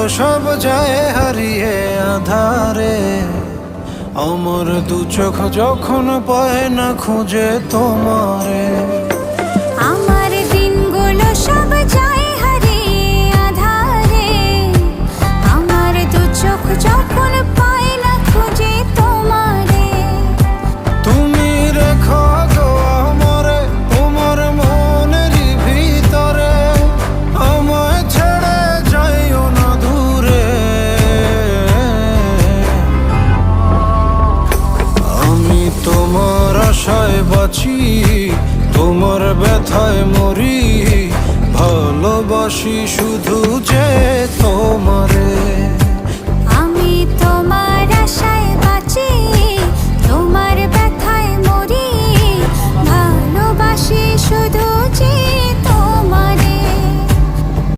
সব যায় হারিয়ে আধারে। আমার দু চোখ যখন পায় না খুঁজে তোমারে। আমার দিনগুলো সব যায় হারিয়ে আধারে। আমার দু চোখ যখন পায় না খুঁজে তোমারে। তুমি রেখো গো আমারে তোমার মনেরই ভিতরে, আমায় ছেড়ে যাইও না দূরে। আমি তোমার আশায় বাঁচি, তোমার ব্যথায় মরি, ভালোবাসি শুধু যে তোমার।